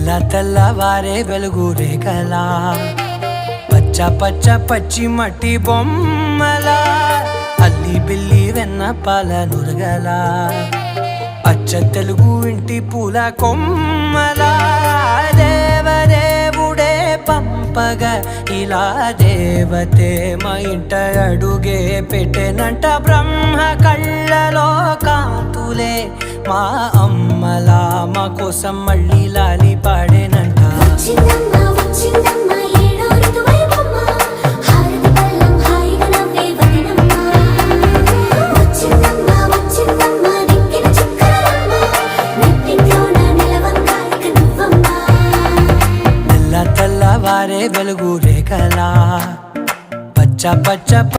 తెల్ల తెల్లవారే వెలుగు రేఖలా పచ్చ పచ్చ పచ్చి మట్టి బొమ్మలా అల్లి బిల్లి వెన్న పాల నురగలా అచ్చ తెలుగు ఇంటి పూల కొమ్మలా దేవదేవుడే పంపగా ఇలా దేవతే మా ఇంట అడుగే పెట్టెనంట బ్రహ్మ కళ్ళలో కాంతులే మా అమ్మలా మా కోసం మళ్ళీ లాలి పాడేనంట తెల్ల తెల్లవారే వెలుగు రేఖలా పచ్చ పచ్చ